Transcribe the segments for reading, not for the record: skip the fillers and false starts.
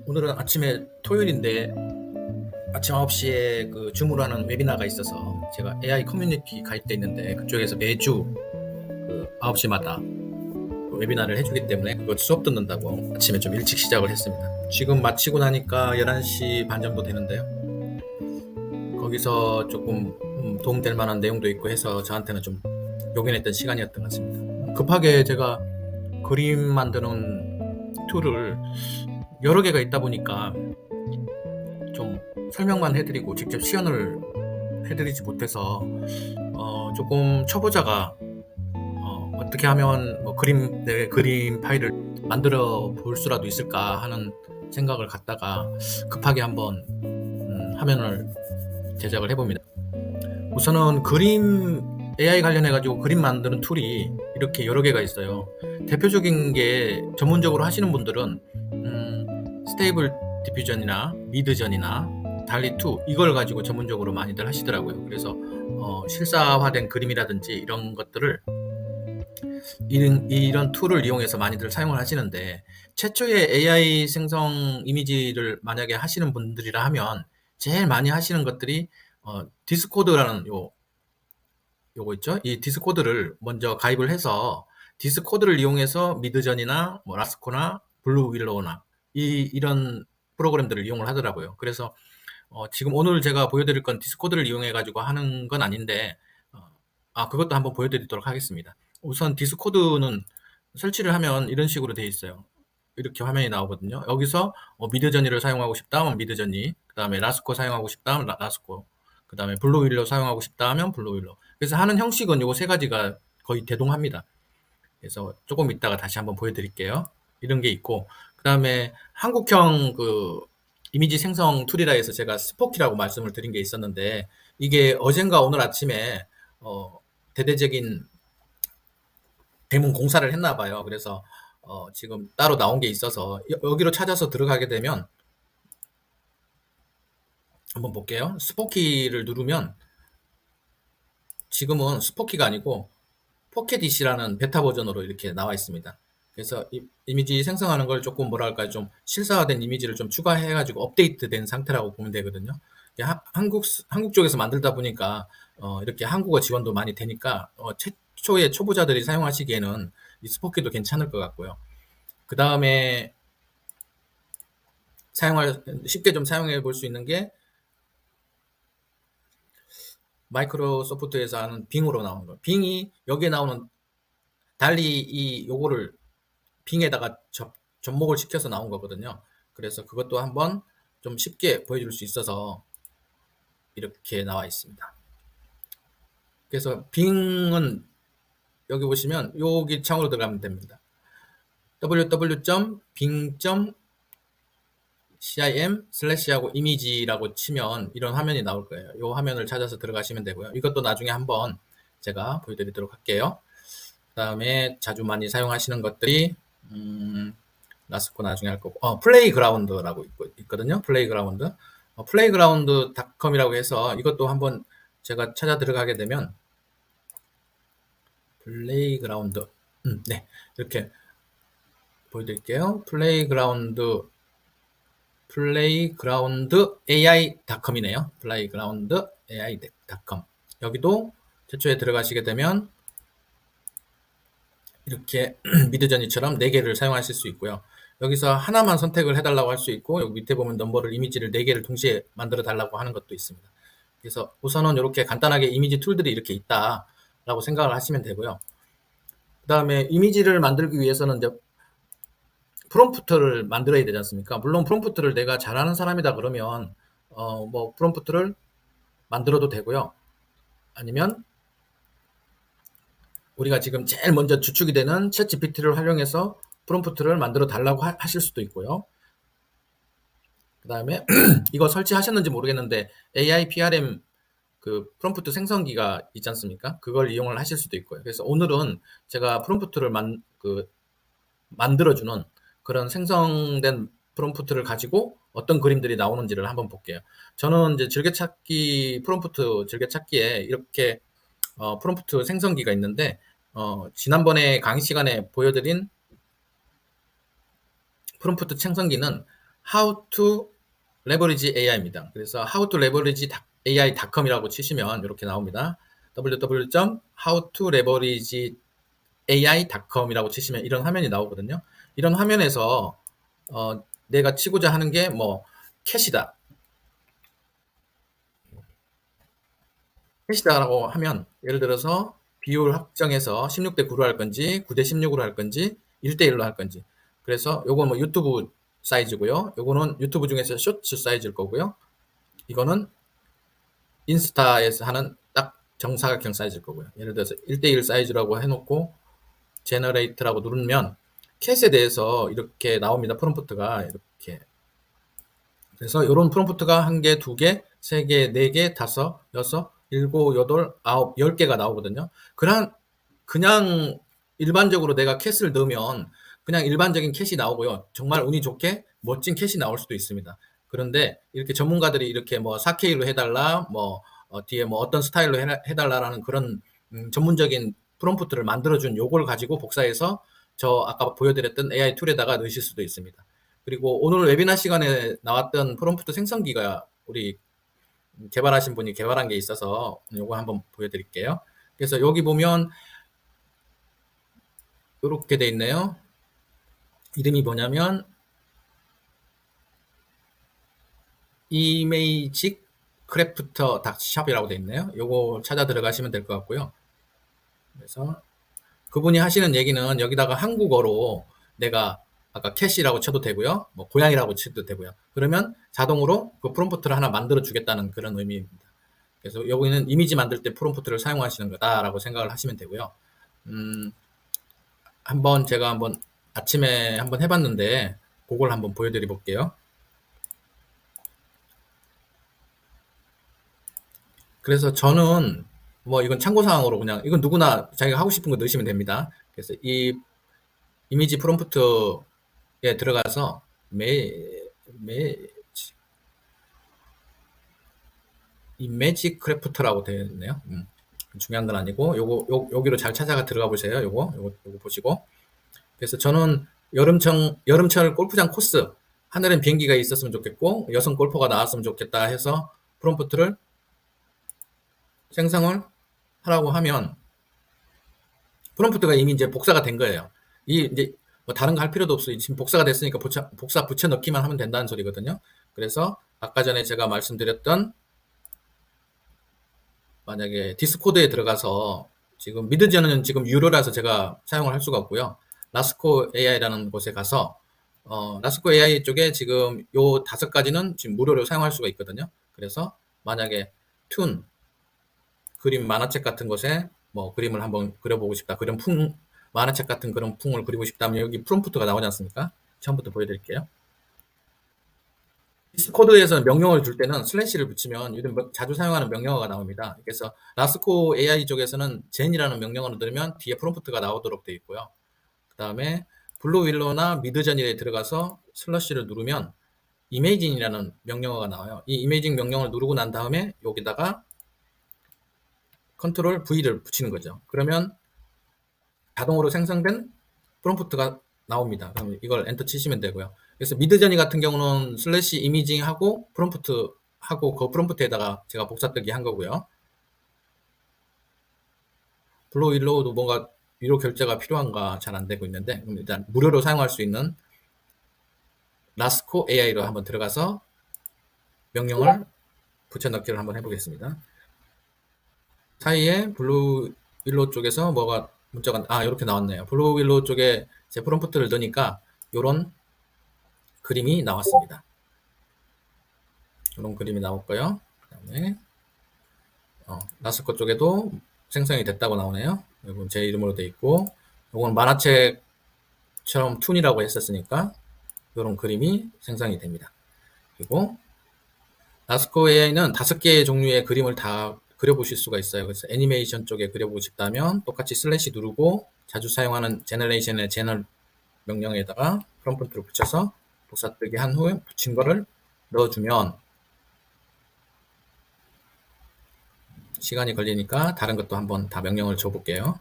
오늘은 아침에 토요일인데 아침 9시에 그 줌으로 하는 웨비나가 있어서 제가 AI 커뮤니티 가입돼 있는데 그쪽에서 매주 그 9시마다 웨비나를 해주기 때문에 그거 수업 듣는다고 아침에 좀 일찍 시작을 했습니다. 지금 마치고 나니까 11시 반 정도 되는데요. 거기서 조금 도움될 만한 내용도 있고 해서 저한테는 좀 요긴했던 시간이었던 것 같습니다. 급하게 제가 그림 만드는 툴을 여러 개가 있다 보니까 좀 설명만 해드리고 직접 시연을 해드리지 못해서 조금 초보자가 어떻게 하면 내 그림 파일을 만들어 볼 수라도 있을까 하는 생각을 갖다가 급하게 한번 화면을 제작을 해봅니다. 우선은 그림 AI 관련해가지고 그림 만드는 툴이 이렇게 여러 개가 있어요. 대표적인 게 전문적으로 하시는 분들은 스테이블 디퓨전이나 미드전이나 달리2 이걸 가지고 전문적으로 많이들 하시더라고요. 그래서 실사화된 그림이라든지 이런 것들을 이런 툴을 이용해서 많이들 사용을 하시는데, 최초의 AI 생성 이미지를 만약에 하시는 분들이라 하면 제일 많이 하시는 것들이 디스코드라는 요거 있죠? 이 디스코드를 먼저 가입을 해서 디스코드를 이용해서 미드전이나 라스코나 블루윌로우나 이런 프로그램들을 이용을 하더라고요. 그래서 지금 오늘 제가 보여드릴 건 디스코드를 이용해 가지고 하는 건 아닌데 그것도 한번 보여드리도록 하겠습니다. 우선 디스코드는 설치를 하면 이런 식으로 돼 있어요. 이렇게 화면이 나오거든요. 여기서 미드저니를 사용하고 싶다 하면 미드저니, 그 다음에 라스코 사용하고 싶다 하면 라스코, 그 다음에 블루윌로우 사용하고 싶다 하면 블루윌로우. 그래서 하는 형식은 요 세 가지가 거의 대동합니다. 그래서 조금 이따가 다시 한번 보여드릴게요. 이런 게 있고, 그 다음에 한국형 그 이미지 생성 툴이라 해서 제가 스포키라고 말씀을 드린 게 있었는데, 이게 어젠가 오늘 아침에 대대적인 대문 공사를 했나 봐요. 그래서 지금 따로 나온 게 있어서 여기로 찾아서 들어가게 되면 한번 볼게요. 스포키를 누르면 지금은 스포키가 아니고 포켓이라는 베타 버전으로 이렇게 나와 있습니다. 그래서 이미지 생성하는 걸 조금 뭐랄까 좀 실사화된 이미지를 좀 추가해가지고 업데이트된 상태라고 보면 되거든요. 한국 쪽에서 만들다 보니까 이렇게 한국어 지원도 많이 되니까 최초의 초보자들이 사용하시기에는 이 스포키도 괜찮을 것 같고요. 그 다음에 쉽게 좀 사용해 볼 수 있는 게 마이크로소프트에서 하는 빙으로 나오는 거. 빙이 여기에 나오는 달리 요거를 빙에다가 접목을 시켜서 나온 거거든요. 그래서 그것도 한번 좀 쉽게 보여줄 수 있어서 이렇게 나와 있습니다. 그래서 빙은 여기 보시면 여기 창으로 들어가면 됩니다. www.bing.com/im/하고 이미지라고 치면 이런 화면이 나올 거예요. 이 화면을 찾아서 들어가시면 되고요. 이것도 나중에 한번 제가 보여드리도록 할게요. 그 다음에 자주 많이 사용하시는 것들이 라스코 나중에 할 거고, 플레이그라운드라고 있거든요. 플레이그라운드.com이라고 해서 이것도 한번 제가 찾아 들어가게 되면 플레이그라운드, 네, 이렇게 보여드릴게요. 플레이그라운드 AI.com이네요. 플레이그라운드 AI.com. 여기도 최초에 들어가시게 되면 이렇게 미드저니처럼 4개를 사용하실 수 있고요. 여기서 하나만 선택을 해달라고 할 수 있고, 여기 밑에 보면 이미지를 4개를 동시에 만들어 달라고 하는 것도 있습니다. 그래서 우선은 이렇게 간단하게 이미지 툴들이 이렇게 있다라고 생각을 하시면 되고요. 그 다음에 이미지를 만들기 위해서는 이제 프롬프트를 만들어야 되지 않습니까? 물론 프롬프트를 내가 잘하는 사람이다 그러면 프롬프트를 만들어도 되고요. 아니면 우리가 지금 제일 먼저 주축이 되는 챗GPT를 활용해서 프롬프트를 만들어 달라고 하실 수도 있고요. 그 다음에 이거 설치하셨는지 모르겠는데 AI PRM 그 프롬프트 생성기가 있지 않습니까? 그걸 이용을 하실 수도 있고요. 그래서 오늘은 제가 프롬프트를 만들어주는 그런 생성된 프롬프트를 가지고 어떤 그림들이 나오는지를 한번 볼게요. 저는 이제 프롬프트 즐겨찾기에 이렇게 프롬프트 생성기가 있는데 지난번에 강의 시간에 보여드린 프롬프트 생성기는 how to leverage AI입니다. 그래서 how to leverage AI.com이라고 치시면 이렇게 나옵니다. www.howtoleverage.ai.com이라고 치시면 이런 화면이 나오거든요. 이런 화면에서 내가 치고자 하는 게 뭐 캐시다. 캐시다라고 하면 예를 들어서 비율 확정해서 16대 9로 할 건지 9대 16으로 할 건지 1대 1로 할 건지. 그래서 요건 뭐 유튜브 사이즈고요. 요거는 유튜브 중에서 쇼츠 사이즈일 거고요. 이거는 인스타에서 하는 딱 정사각형 사이즈일 거고요. 예를 들어서 1대1 사이즈라고 해놓고 제너레이트라고 누르면 캣에 대해서 이렇게 나옵니다. 프롬프트가 이렇게. 그래서 이런 프롬프트가 1개, 2개, 3개, 4개, 5, 6, 7, 8, 9, 10개가 나오거든요. 그냥 일반적으로 내가 캣을 넣으면 그냥 일반적인 캣이 나오고요. 정말 운이 좋게 멋진 캣이 나올 수도 있습니다. 그런데 이렇게 전문가들이 이렇게 뭐 4K로 해달라, 뭐 뒤에 뭐 어떤 스타일로 해달라라는 그런 전문적인 프롬프트를 만들어준 요걸 가지고 복사해서 저 아까 보여드렸던 AI 툴에다가 넣으실 수도 있습니다. 그리고 오늘 웨비나 시간에 나왔던 프롬프트 생성기가 우리 개발하신 분이 개발한 게 있어서 요거 한번 보여드릴게요. 그래서 여기 보면 이렇게 돼 있네요. 이름이 뭐냐면 이메이직 크래프터 닥샵이라고 돼 있네요. 요거 찾아 들어가시면 될 것 같고요. 그래서 그분이 하시는 얘기는 여기다가 한국어로 내가 아까 캣이라고 쳐도 되고요. 뭐 고양이라고 쳐도 되고요. 그러면 자동으로 그 프롬프트를 하나 만들어 주겠다는 그런 의미입니다. 그래서 여기는 이미지 만들 때 프롬프트를 사용하시는 거다라고 생각을 하시면 되고요. 제가 한번 아침에 한번 해봤는데 그걸 한번 보여드려 볼게요. 그래서 저는 뭐 이건 참고사항으로 그냥 이건 누구나 자기가 하고 싶은 거 넣으시면 됩니다. 그래서 이 이미지 프롬프트에 들어가서 이미지 크래프트라고 되어 있네요. 중요한 건 아니고 여기로 잘 찾아가 들어가 보세요. 요거 보시고. 그래서 저는 여름철 골프장 코스 하늘엔 비행기가 있었으면 좋겠고 여성 골퍼가 나왔으면 좋겠다 해서 프롬프트를 생성을 하라고 하면 프롬프트가 이미 이제 복사가 된 거예요. 이제 뭐 다른 거 할 필요도 없어요. 지금 복사가 됐으니까 복사 붙여 넣기만 하면 된다는 소리거든요. 그래서 아까 전에 제가 말씀드렸던 만약에 디스코드에 들어가서 지금 미드저는 지금 유료라서 제가 사용을 할 수가 없고요. 라스코 AI라는 곳에 가서 라스코 AI 쪽에 지금 요 5가지는 지금 무료로 사용할 수가 있거든요. 그래서 만약에 툰 그림 만화책 같은 곳에 뭐 그림을 한번 그려보고 싶다. 만화책 같은 그런 풍을 그리고 싶다면 여기 프롬프트가 나오지 않습니까? 처음부터 보여드릴게요. 디스코드에서 명령을 줄 때는 슬래시를 붙이면 요즘 자주 사용하는 명령어가 나옵니다. 그래서 라스코 AI 쪽에서는 젠이라는 명령어를 넣으면 뒤에 프롬프트가 나오도록 되어 있고요. 그 다음에 블루윌로나 미드저니에 들어가서 슬러시를 누르면 이메이징이라는 명령어가 나와요. 이 이메이징 명령을 누르고 난 다음에 여기다가 컨트롤 V를 붙이는 거죠. 그러면 자동으로 생성된 프롬프트가 나옵니다. 그럼 이걸 엔터 치시면 되고요. 그래서 미드저니 같은 경우는 슬래시 이미징하고 프롬프트하고 그 프롬프트에다가 제가 복사뜨기 한 거고요. 블루윌로우도 뭔가 유료 결제가 필요한가 잘 안 되고 있는데 그럼 일단 무료로 사용할 수 있는 라스코 AI로 한번 들어가서 명령을 붙여넣기를 한번 해보겠습니다. 사이에 블루윌로우 쪽에서 뭐가 문자가 이렇게 나왔네요. 블루윌로우 쪽에 제 프롬프트를 넣으니까 이런 그림이 나왔습니다. 이런 그림이 나올까요? 그 다음에 라스코 쪽에도 생성이 됐다고 나오네요. 이건 제 이름으로 되어 있고 이건 만화책처럼 툰이라고 했었으니까 이런 그림이 생성이 됩니다. 그리고 라스코 AI는 5개의 종류의 그림을 다 그려보실 수가 있어요. 그래서 애니메이션 쪽에 그려보고 싶다면 똑같이 슬래시 누르고 자주 사용하는 제너레이션의 제너 명령에다가 프롬프트를 붙여서 복사뜨기 한 후에 붙인 거를 넣어주면 시간이 걸리니까 다른 것도 한번 다 명령을 줘볼게요.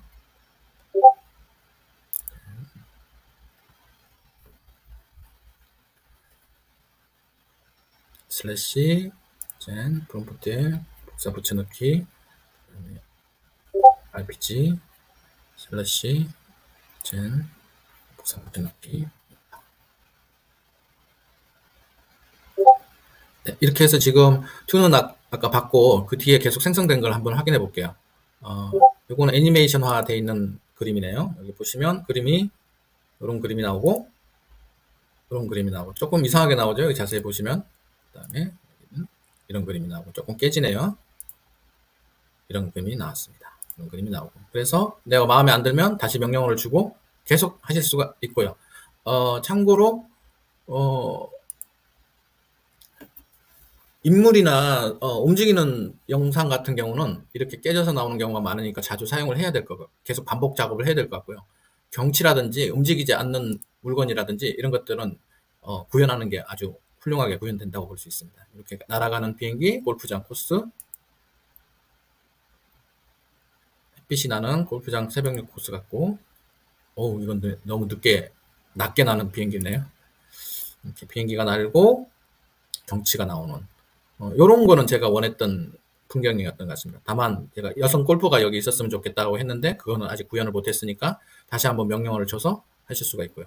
슬래시 젠 프롬프트에 복사 붙여넣기 rpg 슬래시 젠 복사 붙여넣기. 네, 이렇게 해서 지금 툴은 아까 봤고 그 뒤에 계속 생성된 걸 한번 확인해 볼게요. 요거는 애니메이션화 되어 있는 그림이네요. 여기 보시면 그림이 이런 그림이 나오고 이런 그림이 나오고 조금 이상하게 나오죠. 여기 자세히 보시면. 그 다음에 이런 그림이 나오고 조금 깨지네요. 이런 그림이 나왔습니다. 이런 그림이 나오고. 그래서 내가 마음에 안 들면 다시 명령어를 주고 계속 하실 수가 있고요. 참고로 인물이나 움직이는 영상 같은 경우는 이렇게 깨져서 나오는 경우가 많으니까 자주 사용을 해야 될 거고 계속 반복 작업을 해야 될 것 같고요. 경치라든지 움직이지 않는 물건이라든지 이런 것들은 구현하는 게 아주 훌륭하게 구현된다고 볼 수 있습니다. 이렇게 날아가는 비행기, 골프장 코스, 햇빛이 나는 골프장 새벽녘 코스 같고, 이건 너무 낮게 나는 비행기네요. 이렇게 비행기가 날고 경치가 나오는 요런 거는 제가 원했던 풍경이었던 것 같습니다. 다만 제가 여성 골프가 여기 있었으면 좋겠다고 했는데 그거는 아직 구현을 못했으니까 다시 한번 명령어를 줘서 하실 수가 있고요.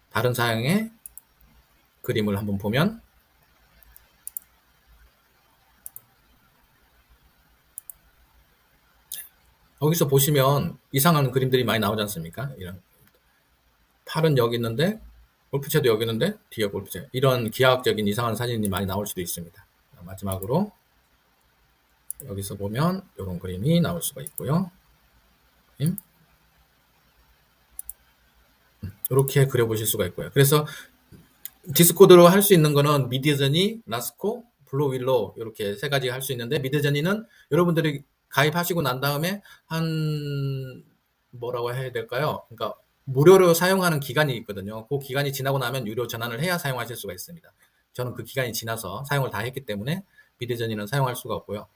다른 사양의 그림을 한번 보면 여기서 보시면 이상한 그림들이 많이 나오지 않습니까? 이런 팔은 여기 있는데 골프채도 여기 있는데 뒤에 골프채, 이런 기하학적인 이상한 사진이 많이 나올 수도 있습니다. 마지막으로 여기서 보면 이런 그림이 나올 수가 있고요. 이렇게 그려보실 수가 있고요. 그래서 디스코드로 할 수 있는 거는 미드저니, 라스코, 블루윌로우 이렇게 세 가지 할 수 있는데, 미드저니는 여러분들이 가입하시고 난 다음에 뭐라고 해야 될까요? 그러니까 무료로 사용하는 기간이 있거든요. 그 기간이 지나고 나면 유료 전환을 해야 사용하실 수가 있습니다. 저는 그 기간이 지나서 사용을 다 했기 때문에 미드저니는 사용할 수가 없고요.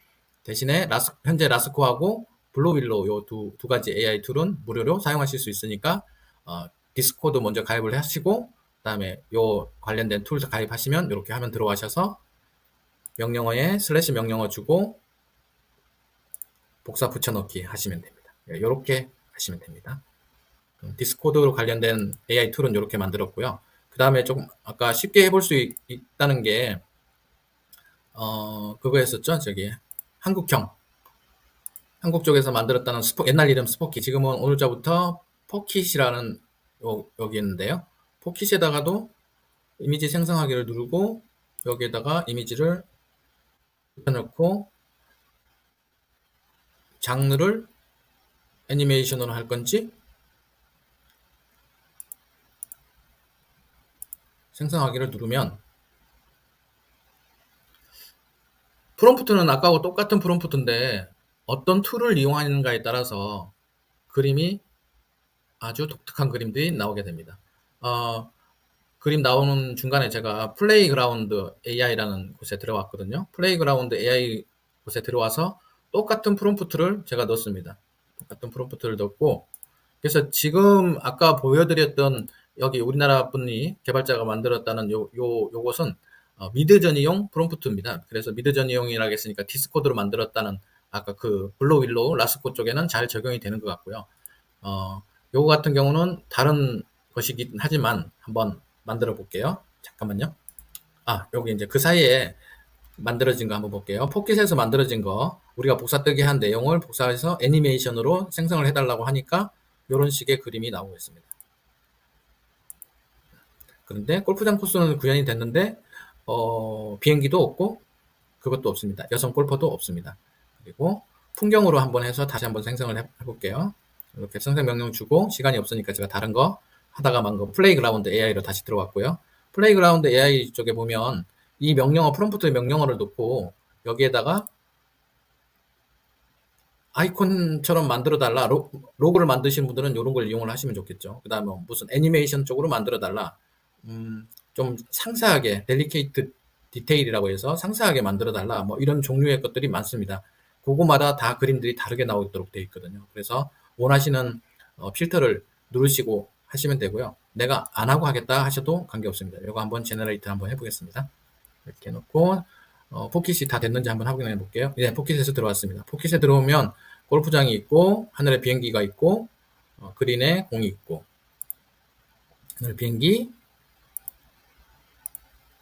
대신에 현재 라스코하고 블루윌로우 요 두 가지 AI 툴은 무료로 사용하실 수 있으니까 디스코드 먼저 가입을 하시고 그 다음에 요 관련된 툴 가입하시면 이렇게 하면 들어가셔서 명령어에 슬래시 명령어 주고 복사 붙여넣기 하시면 됩니다. 이렇게 하시면 됩니다. 디스코드로 관련된 AI 툴은 이렇게 만들었고요. 그 다음에 조금 아까 쉽게 해볼 수 있다는 게 그거였었죠. 저기 한국 쪽에서 만들었다는 옛날 이름 스포키, 지금은 오늘자부터 포킷이라는 여기 있는데요. 포킷에다가도 이미지 생성하기를 누르고 여기에다가 이미지를 붙여넣고 장르를 애니메이션으로 할 건지 생성하기를 누르면 프롬프트는 아까하고 똑같은 프롬프트인데 어떤 툴을 이용하는가에 따라서 그림이 아주 독특한 그림들이 나오게 됩니다. 그림 나오는 중간에 제가 플레이그라운드 AI라는 곳에 들어왔거든요. 플레이그라운드 AI 곳에 들어와서 똑같은 프롬프트를 제가 넣습니다. 똑같은 프롬프트를 넣고, 그래서 지금 아까 보여드렸던 여기 우리나라 분이 개발자가 만들었다는 요것은 미드저니용 프롬프트입니다. 그래서 미드저니용이라고 했으니까 디스코드로 만들었다는 아까 그 블루윌로우, 라스코 쪽에는 잘 적용이 되는 것 같고요. 요거 같은 경우는 다른 것이긴 하지만 한번 만들어 볼게요. 잠깐만요. 여기 이제 그 사이에 만들어진 거 한번 볼게요. 포켓에서 만들어진 거, 우리가 복사 뜨게 한 내용을 복사해서 애니메이션으로 생성을 해달라고 하니까 이런 식의 그림이 나오고 있습니다. 그런데 골프장 코스는 구현이 됐는데 비행기도 없고 그것도 없습니다. 여성 골퍼도 없습니다. 그리고 풍경으로 한번 해서 다시 한번 생성을 해볼게요. 이렇게 생성 명령 주고, 시간이 없으니까 제가 다른 거 하다가 만 거 플레이그라운드 AI로 다시 들어갔고요. 플레이그라운드 AI 쪽에 보면 이 명령어, 프롬프트 명령어를 놓고 여기에다가 아이콘처럼 만들어 달라, 로고를 만드시는 분들은 이런 걸 이용을 하시면 좋겠죠. 그 다음에 무슨 애니메이션 쪽으로 만들어 달라, 좀 상세하게 델리케이트 디테일이라고 해서 상세하게 만들어 달라, 뭐 이런 종류의 것들이 많습니다. 그거마다 다 그림들이 다르게 나오도록 되어 있거든요. 그래서 원하시는 필터를 누르시고 하시면 되고요. 내가 안 하고 하겠다 하셔도 관계없습니다. 이거 한번 제너레이트 한번 해보겠습니다. 이렇게 놓고 포켓이 다 됐는지 한번 확인해 볼게요. 네, 포켓에서 들어왔습니다. 포켓에 들어오면 골프장이 있고 하늘에 비행기가 있고 그린에 공이 있고 하늘 비행기,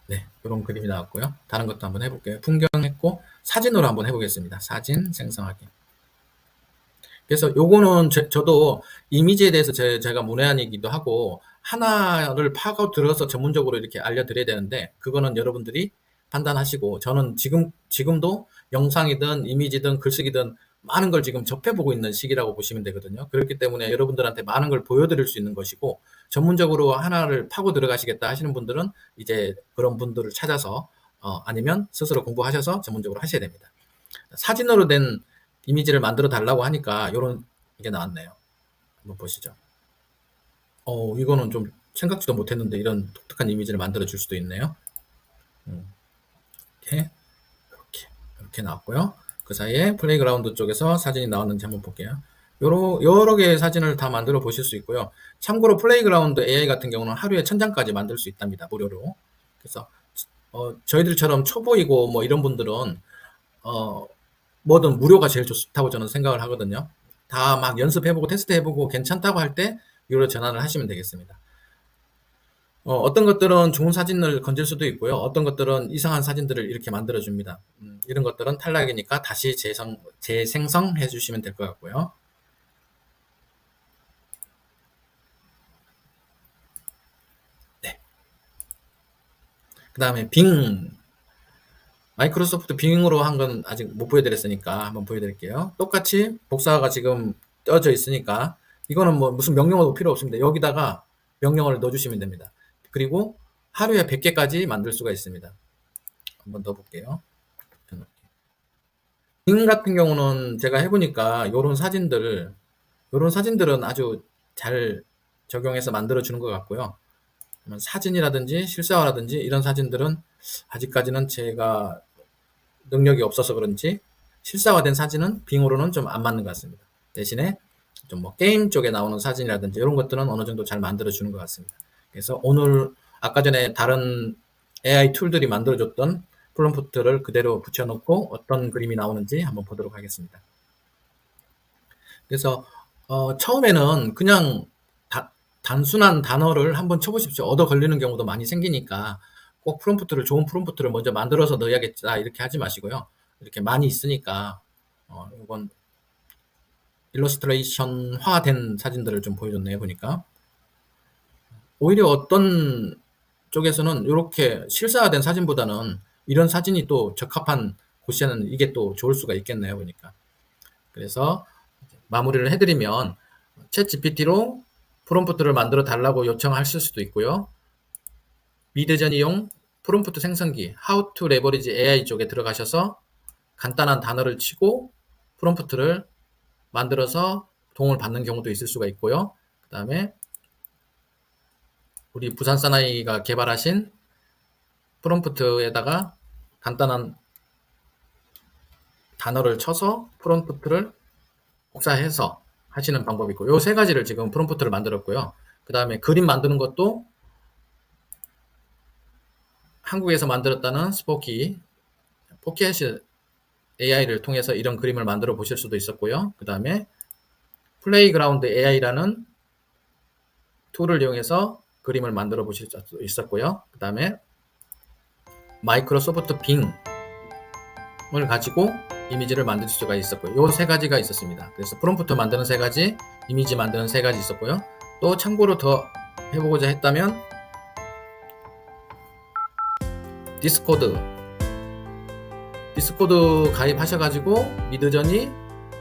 네, 이런 그림이 나왔고요. 다른 것도 한번 해볼게요. 풍경 했고 사진으로 한번 해보겠습니다. 사진 생성하기. 그래서 요거는 저도 이미지에 대해서 제가 문외한이기도 하고 하나를 파고 들어서 전문적으로 이렇게 알려드려야 되는데 그거는 여러분들이 판단하시고 저는 지금도 영상이든 이미지든 글쓰기든 많은 걸 지금 접해보고 있는 시기라고 보시면 되거든요. 그렇기 때문에 여러분들한테 많은 걸 보여드릴 수 있는 것이고 전문적으로 하나를 파고 들어가시겠다 하시는 분들은 이제 그런 분들을 찾아서 아니면 스스로 공부하셔서 전문적으로 하셔야 됩니다. 사진으로 된 이미지를 만들어 달라고 하니까 요런 이게 나왔네요. 한번 보시죠. 이거는 좀 생각지도 못했는데 이런 독특한 이미지를 만들어 줄 수도 있네요. 이렇게 나왔고요. 그 사이에 플레이그라운드 쪽에서 사진이 나왔는지 한번 볼게요. 여러 개의 사진을 다 만들어 보실 수 있고요. 참고로 플레이그라운드 AI 같은 경우는 하루에 1000장까지 만들 수 있답니다. 무료로. 그래서 저희들처럼 초보이고 뭐 이런 분들은 뭐든 무료가 제일 좋다고 저는 생각을 하거든요. 다 막 연습해보고 테스트해보고 괜찮다고 할 때 유료 전환을 하시면 되겠습니다. 어떤 것들은 좋은 사진을 건질 수도 있고요. 어떤 것들은 이상한 사진들을 이렇게 만들어줍니다. 이런 것들은 탈락이니까 다시 재생성해 주시면 될 것 같고요. 네. 그 다음에 마이크로소프트 빙으로 한 건 아직 못 보여드렸으니까 한번 보여드릴게요. 똑같이 복사가 지금 떠져 있으니까 이거는 뭐 무슨 명령어도 필요 없습니다. 여기다가 명령어를 넣어주시면 됩니다. 그리고 하루에 100개까지 만들 수가 있습니다. 한번 넣어볼게요. 빙 같은 경우는 제가 해보니까 이런 사진들은 아주 잘 적용해서 만들어주는 것 같고요. 사진이라든지 실사화라든지 이런 사진들은 아직까지는 제가 능력이 없어서 그런지 실사화된 사진은 빙으로는 좀 안 맞는 것 같습니다. 대신에 좀 뭐 게임 쪽에 나오는 사진이라든지 이런 것들은 어느 정도 잘 만들어주는 것 같습니다. 그래서 오늘 아까 전에 다른 AI 툴들이 만들어줬던 프롬프트를 그대로 붙여놓고 어떤 그림이 나오는지 한번 보도록 하겠습니다. 그래서 처음에는 그냥 단순한 단어를 한번 쳐보십시오. 얻어 걸리는 경우도 많이 생기니까 꼭 좋은 프롬프트를 먼저 만들어서 넣어야겠다 이렇게 하지 마시고요. 이렇게 많이 있으니까 이건 일러스트레이션화된 사진들을 좀 보여줬네요. 보니까 오히려 어떤 쪽에서는 이렇게 실사화된 사진보다는 이런 사진이 또 적합한 곳에는 이게 또 좋을 수가 있겠네요. 보니까 그래서 마무리를 해드리면 챗GPT로 프롬프트를 만들어 달라고 요청하실 수도 있고요. 미드저니용 프롬프트 생성기 How to Leverage AI 쪽에 들어가셔서 간단한 단어를 치고 프롬프트를 만들어서 도움을 받는 경우도 있을 수가 있고요. 그 다음에 우리 부산 사나이가 개발하신 프롬프트에다가 간단한 단어를 쳐서 프롬프트를 복사해서 하시는 방법이 있고 요 세 가지를 지금 프롬프트를 만들었고요. 그 다음에 그림 만드는 것도 한국에서 만들었다는 포켓 AI를 통해서 이런 그림을 만들어 보실 수도 있었고요. 그 다음에 플레이그라운드 AI라는 툴을 이용해서 그림을 만들어 보실 수도 있었고요. 그 다음에 마이크로소프트 빙을 가지고 이미지를 만들 수가 있었고요. 요 세 가지가 있었습니다. 그래서 프롬프트 만드는 세 가지, 이미지 만드는 세 가지 있었고요. 또 참고로 더 해보고자 했다면 디스코드 가입하셔가지고 미드저니,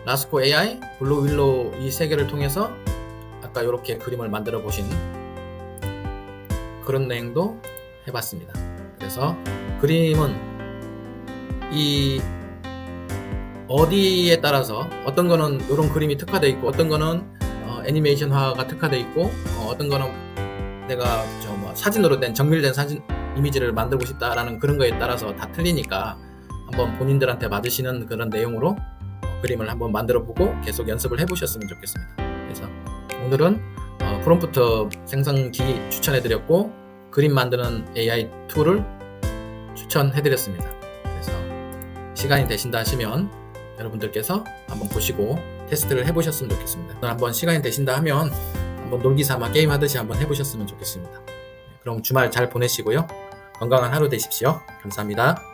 라스코 AI, 블루윌로우 이 세 개를 통해서 아까 이렇게 그림을 만들어 보신 그런 내용도 해봤습니다. 그래서 그림은 어디에 따라서 어떤 거는 이런 그림이 특화되어 있고 어떤 거는 애니메이션화가 특화되어 있고 어떤 거는 내가 사진으로 된 정밀된 사진 이미지를 만들고 싶다라는 그런 거에 따라서 다 틀리니까 한번 본인들한테 맞으시는 그런 내용으로 그림을 한번 만들어 보고 계속 연습을 해 보셨으면 좋겠습니다. 그래서 오늘은 프롬프트 생성기 추천해 드렸고 그림 만드는 AI 툴을 추천해드렸습니다. 그래서 시간이 되신다 하시면 여러분들께서 한번 보시고 테스트를 해보셨으면 좋겠습니다. 한번 시간이 되신다 하면 한번 놀기 삼아 게임 하듯이 한번 해보셨으면 좋겠습니다. 그럼 주말 잘 보내시고요. 건강한 하루 되십시오. 감사합니다.